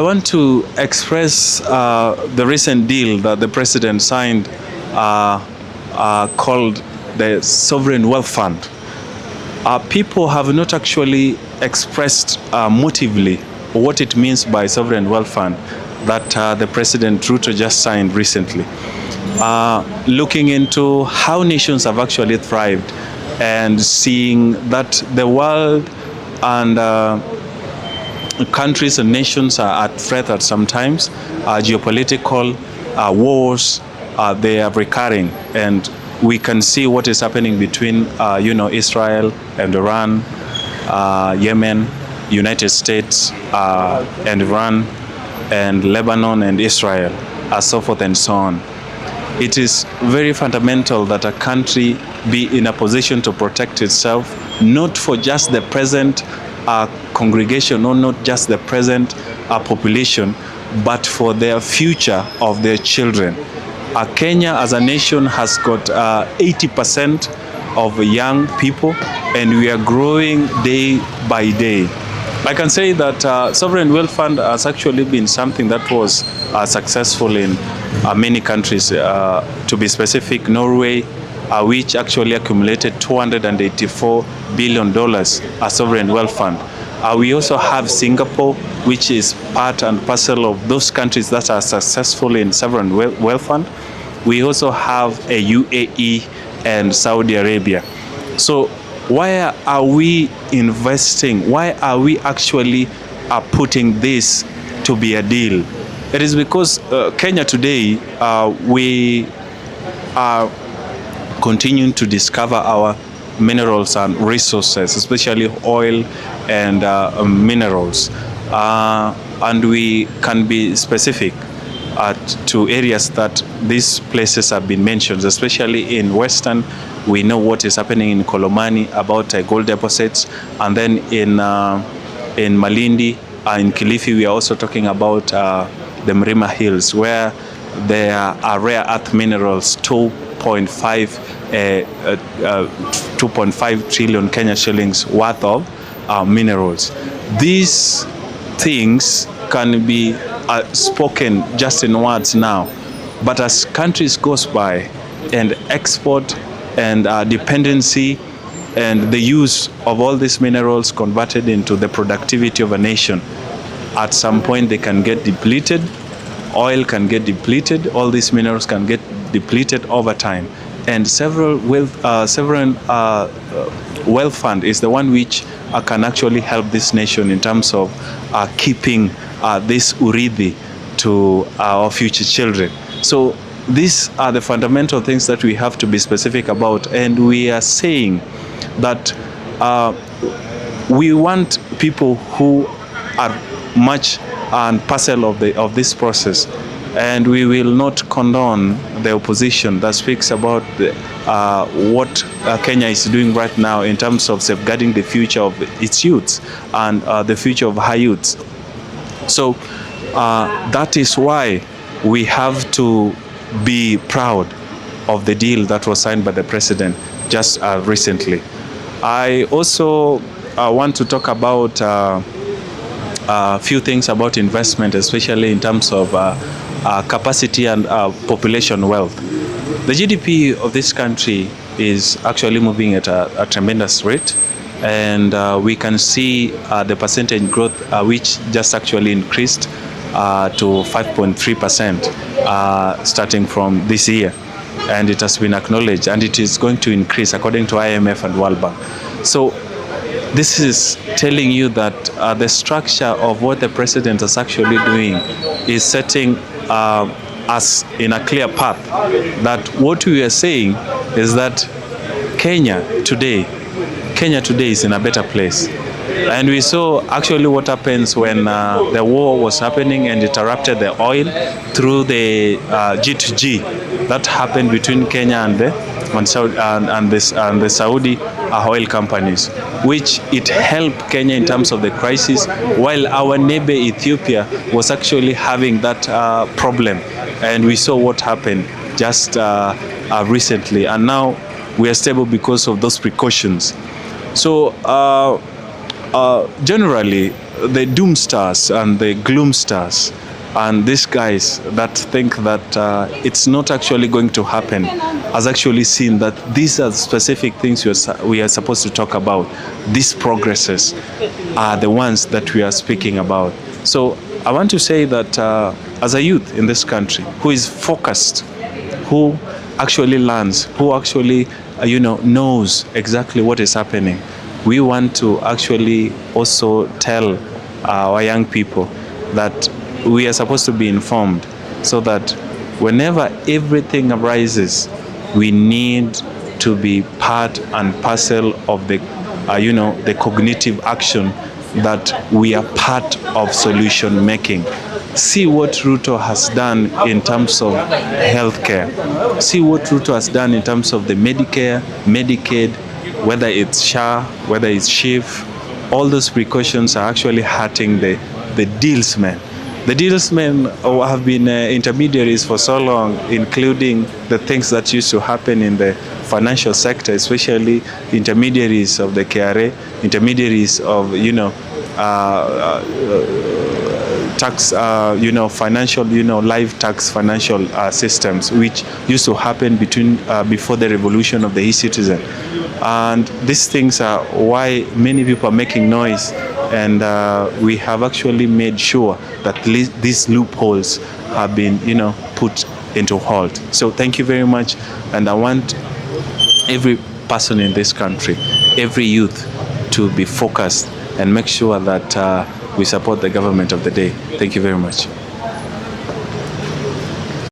I want to express the recent deal that the president signed called the Sovereign Wealth Fund. People have not actually expressed motively what it means by Sovereign Wealth Fund that the President Ruto just signed recently. Looking into how nations have actually thrived and seeing that the world and countries and nations are at threat at sometimes. Geopolitical wars, they are recurring, and we can see what is happening between, Israel and Iran, Yemen, United States and Iran, and Lebanon and Israel, so forth and so on. It is very fundamental that a country be in a position to protect itself, not for just the present congregation or not just the present population, but for their future of their children. Kenya as a nation has got 80% of young people, and we are growing day by day. I can say that Sovereign Wealth Fund has actually been something that was successful in many countries. To be specific, Norway, which actually accumulated $284 billion as Sovereign Wealth Fund. We also have Singapore, which is part and parcel of those countries that are successful in Sovereign Wealth Fund. We also have a UAE and Saudi Arabia. So why are we investing? Why are we actually putting this to be a deal? It is because Kenya today, we are continuing to discover our minerals and resources, especially oil and minerals. And we can be specific to areas that these places have been mentioned, especially in Western. We know what is happening in Kolomani about gold deposits, and then in Malindi, in Kilifi, we are also talking about the Mrima Hills, where there are rare earth minerals, 2.5 trillion Kenya shillings worth of minerals. These things can be spoken just in words now, but as countries goes by and export and dependency and the use of all these minerals converted into the productivity of a nation, at some point they can get depleted. Oil can get depleted. All these minerals can get depleted over time. And wealth fund is the one which can actually help this nation in terms of keeping this urithi to our future children. So these are the fundamental things that we have to be specific about, and we are saying that we want people who are much and parcel of this process, and we will not condone the opposition that speaks about what Kenya is doing right now in terms of safeguarding the future of its youths and the future of her youths. So that is why we have to be proud of the deal that was signed by the president just recently. I also want to talk about a few things about investment, especially in terms of capacity and population wealth. The GDP of this country is actually moving at a tremendous rate, and we can see the percentage growth which just actually increased to 5.3% starting from this year, and it has been acknowledged, and it is going to increase according to IMF and World Bank. So this is telling you that the structure of what the president is actually doing is setting us in a clear path, that what we are saying is that Kenya today is in a better place. And we saw actually what happens when the war was happening and interrupted the oil through the G2G that happened between Kenya and the Saudi oil companies, which it helped Kenya in terms of the crisis, while our neighbor Ethiopia was actually having that problem. And we saw what happened just recently, and now we are stable because of those precautions. So generally, the doomsters and the gloomsters and these guys that think that it's not actually going to happen has actually seen that these are specific things we are supposed to talk about. These progresses are the ones that we are speaking about. So I want to say that as a youth in this country who is focused, who actually learns, who actually knows exactly what is happening, we want to actually also tell our young people that we are supposed to be informed, so that whenever everything arises, we need to be part and parcel of the the cognitive action, that we are part of solution making. See what Ruto has done in terms of healthcare. See what Ruto has done in terms of the Medicare, Medicaid, whether it's SHA, whether it's SHIF. All those precautions are actually hurting the dealsmen. The dealsmen have been intermediaries for so long, including the things that used to happen in the financial sector, especially intermediaries of the KRA, intermediaries of tax, financial, live tax financial systems, which used to happen before the revolution of the e-citizen. And these things are why many people are making noise, and we have actually made sure that these loopholes have been, put into halt. So thank you very much, and I want every person in this country, every youth, to be focused and make sure that we support the government of the day. Thank you very much.